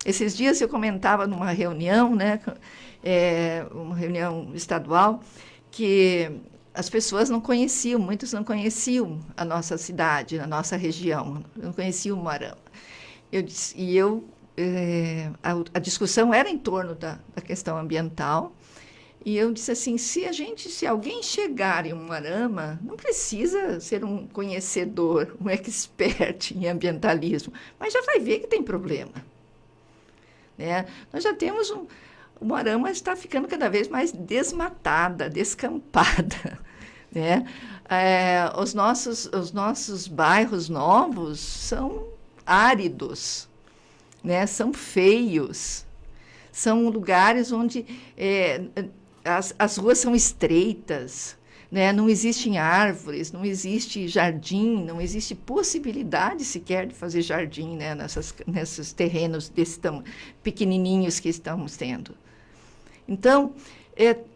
Esses dias eu comentava numa reunião, uma reunião estadual, que as pessoas muitos não conheciam a nossa cidade, a nossa região, não conheciam o Moarama. A discussão era em torno da questão ambiental, e eu disse assim, se alguém chegar em Moarama, não precisa ser um conhecedor, um expert em ambientalismo, mas já vai ver que tem problema. Nós já temos o Moarama está ficando cada vez mais desmatada, descampada. Os nossos bairros novos são áridos, são feios, são lugares onde as ruas são estreitas, não existem árvores, não existe jardim, não existe possibilidade sequer de fazer jardim, nesses terrenos pequenininhos que estamos tendo. Então,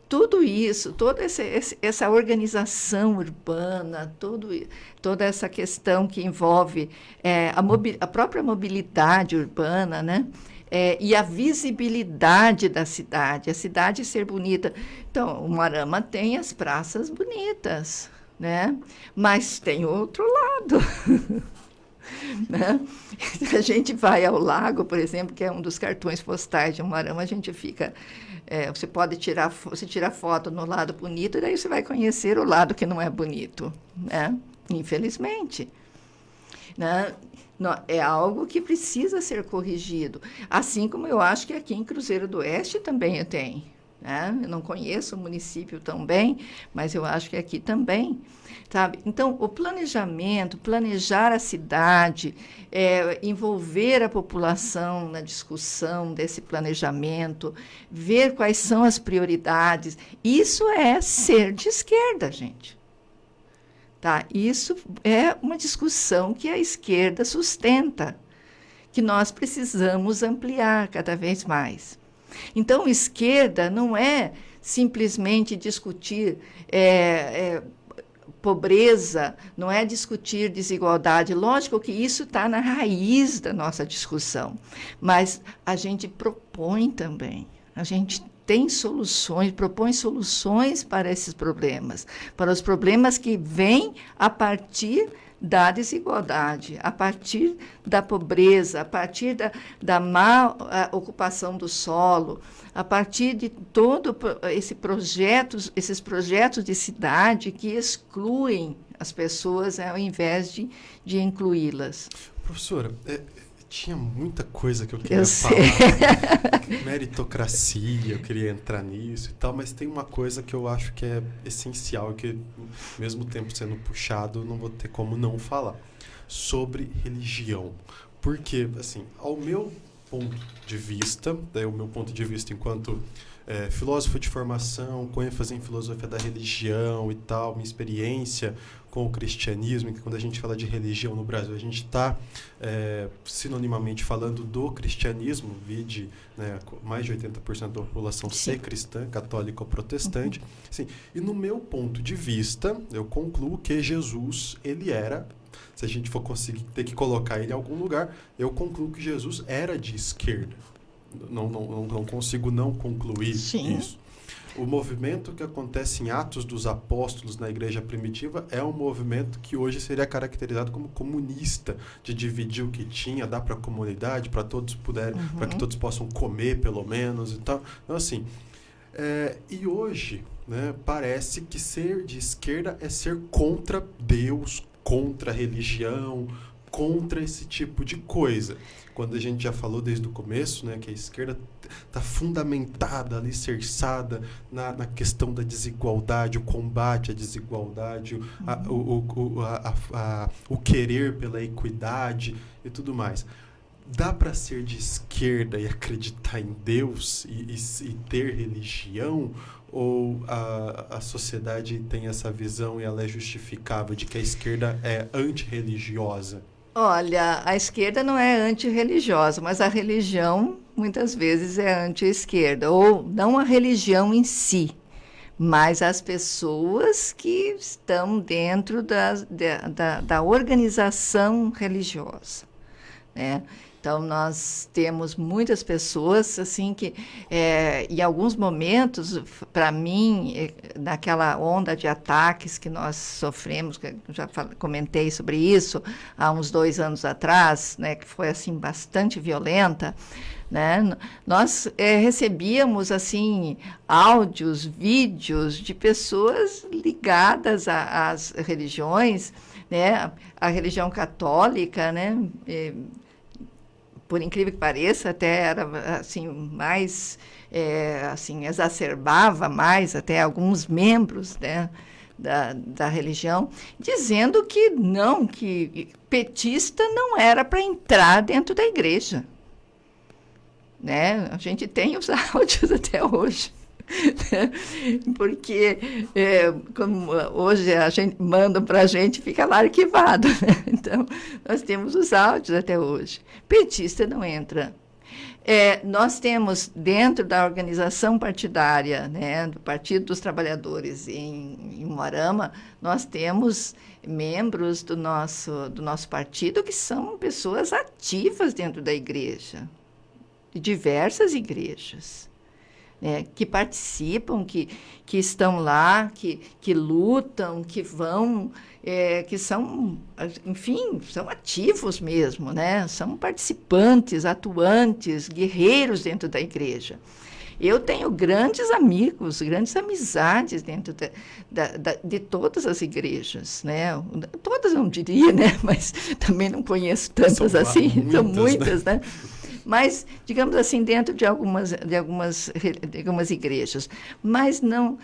tudo isso, toda essa organização urbana, toda essa questão que envolve a própria mobilidade urbana, e a visibilidade da cidade, a cidade ser bonita. Então, o Moarama tem as praças bonitas, mas tem outro lado. A gente vai ao lago, por exemplo, que é um dos cartões postais de Moarama, a gente fica... você pode tirar foto no lado bonito, e daí você vai conhecer o lado que não é bonito, infelizmente. É algo que precisa ser corrigido, assim como eu acho que aqui em Cruzeiro do Oeste também tem. Eu não conheço o município tão bem, mas eu acho que aqui também, sabe? Então, o planejamento, planejar a cidade, envolver a população na discussão desse planejamento, ver quais são as prioridades, isso é ser de esquerda, gente. Isso é uma discussão que a esquerda sustenta, que nós precisamos ampliar cada vez mais. Então, esquerda não é simplesmente discutir pobreza, não é discutir desigualdade. Lógico que isso está na raiz da nossa discussão, mas a gente propõe também, a gente tem soluções, propõe soluções para esses problemas, para os problemas que vêm a partir da desigualdade, a partir da pobreza, a partir da má ocupação do solo, a partir de todo esses projetos de cidade que excluem as pessoas ao invés de incluí-las. Professora, tinha muita coisa que eu queria sei. falar. Meritocracia, eu queria entrar nisso e tal, mas tem uma coisa que eu acho que é essencial e que, ao mesmo tempo sendo puxado, não vou ter como não falar. Sobre religião. Porque, assim, ao meu ponto de vista, o meu ponto de vista enquanto filósofo de formação, com ênfase em filosofia da religião e tal, minha experiência com o cristianismo, que quando a gente fala de religião no Brasil, a gente está sinonimamente falando do cristianismo, vide, né, mais de 80% da população ser cristã, católica ou protestante. Assim, e no meu ponto de vista, eu concluo que Jesus, ele era, se a gente for conseguir ter que colocar ele em algum lugar, eu concluo que Jesus era de esquerda. Não consigo não concluir isso. O movimento que acontece em Atos dos Apóstolos na igreja primitiva é um movimento que hoje seria caracterizado como comunista, de dividir o que tinha, dar para a comunidade, para todos para que todos possam comer pelo menos e tal. Então, assim, e hoje, né, parece que ser de esquerda é ser contra Deus, contra a religião, contra esse tipo de coisa. Quando a gente já falou desde o começo, né, que a esquerda está fundamentada, alicerçada na questão da desigualdade, o combate à desigualdade, o querer pela equidade e tudo mais. Dá para ser de esquerda e acreditar em Deus e ter religião? Ou a sociedade tem essa visão e ela é justificável de que a esquerda é antirreligiosa? Olha, a esquerda não é antirreligiosa, mas a religião muitas vezes é anti-esquerda, ou não a religião em si, mas as pessoas que estão dentro da organização religiosa, né? Então, nós temos muitas pessoas, assim, que, em alguns momentos, para mim, naquela onda de ataques que nós sofremos, que eu já comentei sobre isso, há uns 2 anos atrás, né, que foi, assim, bastante violenta, né, nós recebíamos, assim, áudios, vídeos de pessoas ligadas às religiões, né, a religião católica, né, por incrível que pareça, até era assim, mais, assim, exacerbava mais até alguns membros, né, da religião, dizendo que não, que petista não era para entrar dentro da igreja. Né? A gente tem os áudios até hoje. Porque como hoje a gente manda para a gente, fica lá arquivado, né? Então nós temos os áudios até hoje. Petista não entra. Nós temos dentro da organização partidária, né, do Partido dos Trabalhadores em Umuarama, nós temos membros do nosso partido que são pessoas ativas dentro da igreja, de diversas igrejas. Que participam, que estão lá, que lutam, que vão, que são, enfim, são ativos mesmo, né? São participantes, atuantes, guerreiros dentro da igreja. Eu tenho grandes amigos, grandes amizades dentro de todas as igrejas, né? Todas eu não diria, né? Mas também não conheço tantas assim, são muitas, né? Mas, digamos assim, dentro de algumas igrejas. Mas não,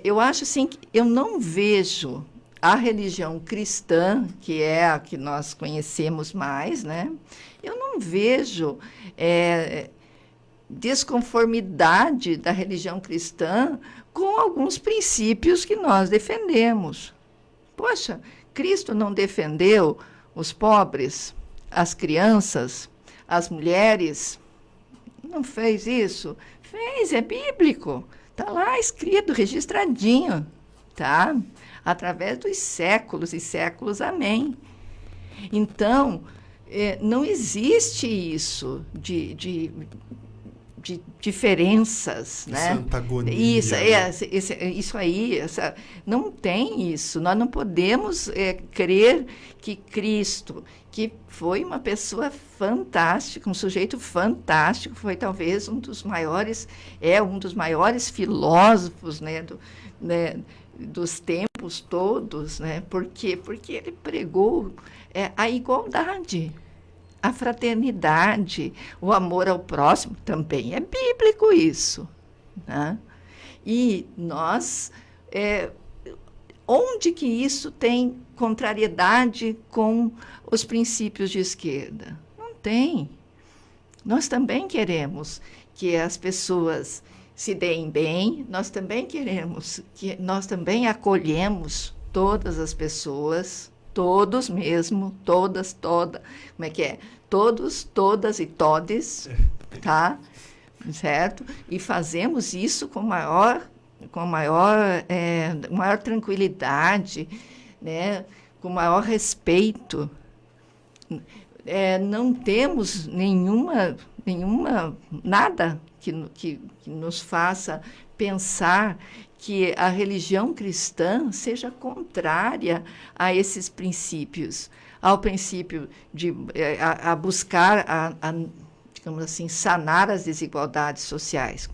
eu acho assim que eu não vejo a religião cristã, que é a que nós conhecemos mais, né? Eu não vejo desconformidade da religião cristã com alguns princípios que nós defendemos. Poxa, Cristo não defendeu os pobres, as crianças, as mulheres? Não fez isso? Fez, é bíblico. Está lá escrito, registradinho, tá? Através dos séculos e séculos, amém. Então, não existe isso de diferenças, né? Essa antagonia. Isso aí, não tem isso. Nós não podemos crer que Cristo, que foi uma pessoa fantástica, um sujeito fantástico, foi talvez um dos maiores filósofos, né, dos tempos todos, né? Por quê? Porque ele pregou a igualdade, a fraternidade, o amor ao próximo. Também é bíblico isso, né? E nós, onde que isso tem contrariedade com os princípios de esquerda? Não tem. Nós também queremos que as pessoas se deem bem, nós também acolhemos todas as pessoas, todos mesmo, todas, como é que é? Todos, todas e todes, tá? Certo? E fazemos isso com maior tranquilidade, né? Com maior respeito. Não temos nada que nos faça pensar que a religião cristã seja contrária a esses princípios, ao princípio de buscar digamos assim, sanar as desigualdades sociais.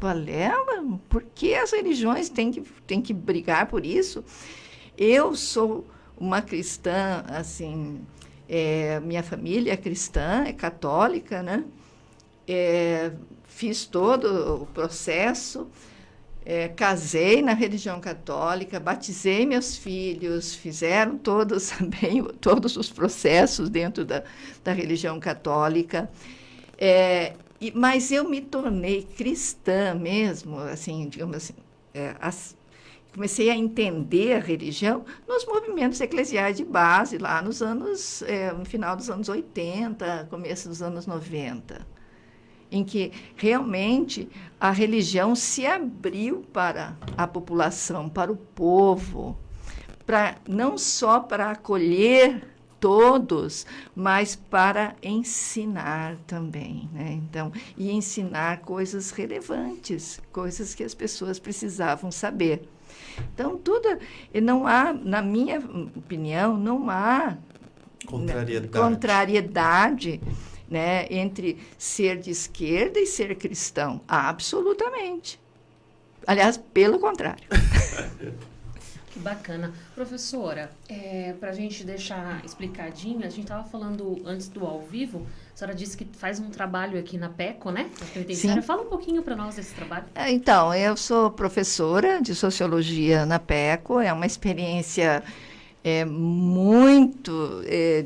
Por que as religiões têm que brigar por isso? Eu sou uma cristã, assim, minha família é cristã, é católica, né? Fiz todo o processo, casei na religião católica, batizei meus filhos, fizeram todos os processos dentro da religião católica. Mas eu me tornei cristã mesmo, assim, digamos assim, comecei a entender a religião nos movimentos eclesiais de base, lá no final dos anos 80, começo dos anos 90, em que realmente a religião se abriu para a população, para o povo, não só para acolher todos, mas para ensinar também, né? Então, e ensinar coisas relevantes, coisas que as pessoas precisavam saber. Então, não há, na minha opinião, não há contrariedade, né, entre ser de esquerda e ser cristão. Absolutamente. Aliás, pelo contrário. Que bacana. Professora, para a gente deixar explicadinho, a gente estava falando antes do ao vivo, a senhora disse que faz um trabalho aqui na PECO, né? Na penitenciária. Fala um pouquinho para nós desse trabalho. Então, eu sou professora de Sociologia na PECO, é uma experiência muito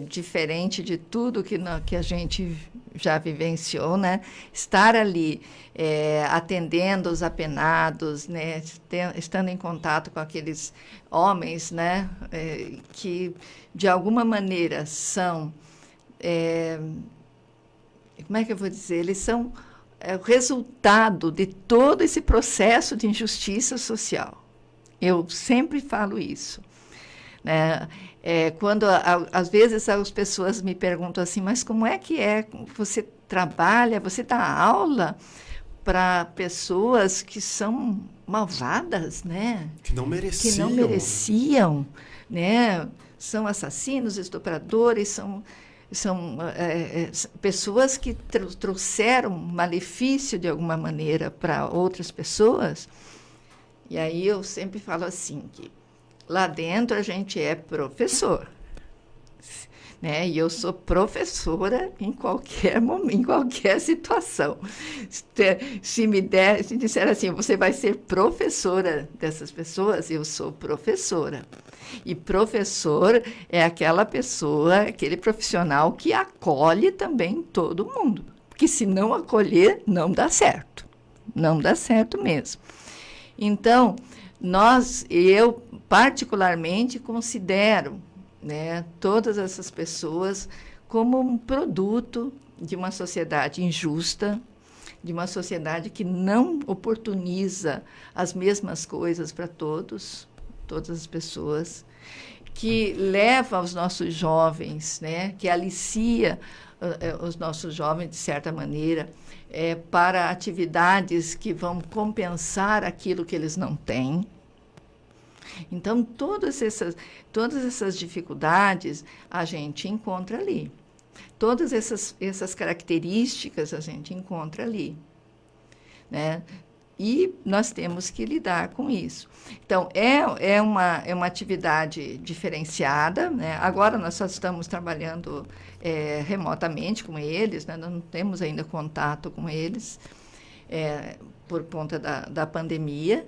diferente de tudo que a gente já vivenciou, né? Estar ali atendendo os apenados, né? Estando em contato com aqueles homens, né? Que de alguma maneira são, como é que eu vou dizer? Eles são o resultado de todo esse processo de injustiça social. Eu sempre falo isso, né? Quando às vezes as pessoas me perguntam assim, mas como é que você trabalha, você dá aula para pessoas que são malvadas, né? Que não mereciam, né? São assassinos, estupradores, são pessoas que trouxeram malefício de alguma maneira para outras pessoas. E aí eu sempre falo assim, que lá dentro a gente é professor, né? E eu sou professora em qualquer momento, em qualquer situação. Se disser assim, você vai ser professora dessas pessoas, eu sou professora. E professor é aquela pessoa, aquele profissional que acolhe também todo mundo. Porque se não acolher, não dá certo. Não dá certo mesmo. Então, eu particularmente considero, né, todas essas pessoas como um produto de uma sociedade injusta, de uma sociedade que não oportuniza as mesmas coisas para todas as pessoas, que leva os nossos jovens, né, que alicia os nossos jovens, de certa maneira, para atividades que vão compensar aquilo que eles não têm. Então, todas essas dificuldades a gente encontra ali. Todas essas características a gente encontra ali, né? E nós temos que lidar com isso. Então, é uma atividade diferenciada, né? Agora nós só estamos trabalhando remotamente com eles, né? Não temos ainda contato com eles por conta da pandemia,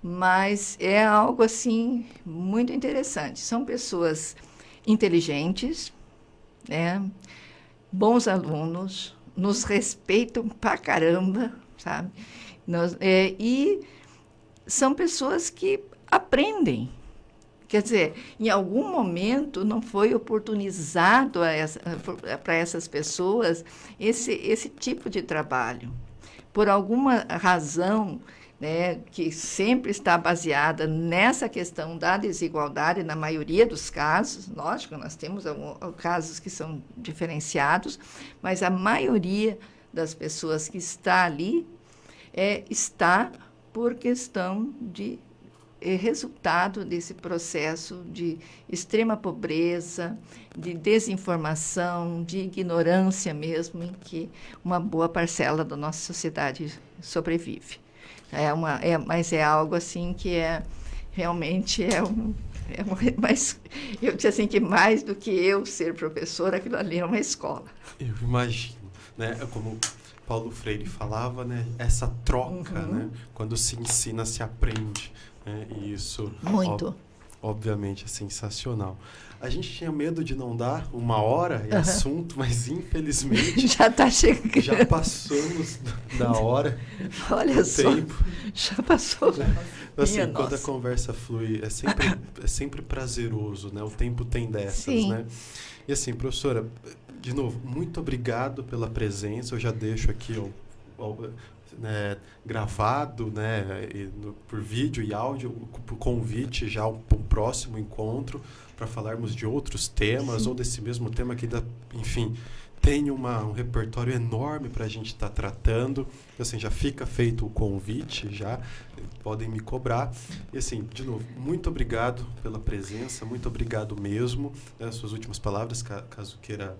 mas é algo assim muito interessante. São pessoas inteligentes, né? Bons alunos, nos respeitam pra caramba, sabe? E são pessoas que aprendem. Quer dizer, em algum momento não foi oportunizado para essas pessoas esse tipo de trabalho. Por alguma razão, né, que sempre está baseada nessa questão da desigualdade, na maioria dos casos, lógico, nós temos casos que são diferenciados, mas a maioria das pessoas que está ali está por questão de resultado desse processo de extrema pobreza, de desinformação, de ignorância mesmo, em que uma boa parcela da nossa sociedade sobrevive. Mas é algo assim que realmente mas eu disse assim que mais do que eu ser professora, aquilo ali é uma escola. Eu imagino, né? Como Paulo Freire falava, né? Essa troca, né? Quando se ensina, se aprende, né? E isso, muito. Obviamente, é sensacional. A gente tinha medo de não dar 1 hora de assunto, mas infelizmente já está chegando. Já passamos da hora. Olha só, tempo. Já passou. Assim, quando a conversa flui, é sempre prazeroso, né? O tempo tem dessas, Sim. né? E assim, professora, de novo, muito obrigado pela presença. Eu já deixo aqui né, gravado, né, por vídeo e áudio, o convite já para um próximo encontro, para falarmos de outros temas, Sim. ou desse mesmo tema que, enfim, tem um repertório enorme para a gente estar tratando. Assim, já fica feito o convite, já podem me cobrar. E assim, de novo, muito obrigado pela presença, muito obrigado mesmo. As suas últimas palavras, caso queira.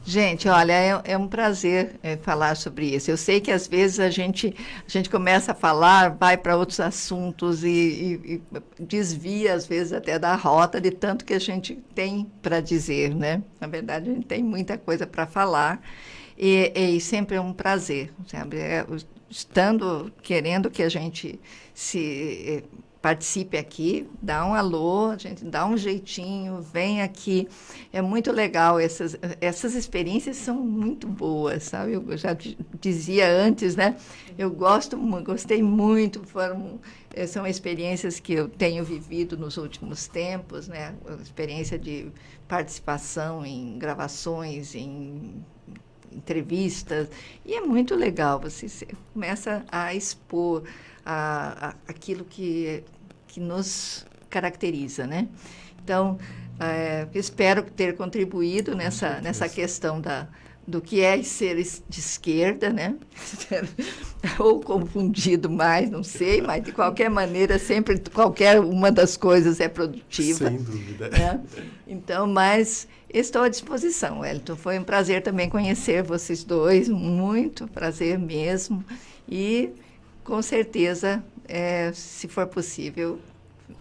Gente, olha, é um prazer falar sobre isso. Eu sei que às vezes a gente começa a falar, vai para outros assuntos e desvia, às vezes, até da rota de tanto que a gente tem para dizer, né? Na verdade, a gente tem muita coisa para falar e sempre é um prazer, sabe? Querendo que a gente participe aqui, dá um alô, a gente dá um jeitinho, vem aqui. É muito legal, essas experiências são muito boas, sabe? Eu já dizia antes, né? Eu gostei muito, são experiências que eu tenho vivido nos últimos tempos, né? A experiência de participação em gravações, em entrevistas, e é muito legal, você começa a expor aquilo que nos caracteriza, né? Então, espero ter contribuído nessa questão do que é ser de esquerda, né? Ou confundido mais, não sei, mas de qualquer maneira, sempre qualquer uma das coisas é produtiva. Sem dúvida. Né? Então, mas estou à disposição, Wellington. Foi um prazer também conhecer vocês dois, muito prazer mesmo. E, com certeza, se for possível,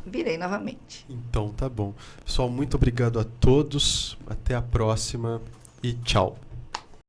virei novamente. Então, tá bom. Pessoal, muito obrigado a todos. Até a próxima e tchau.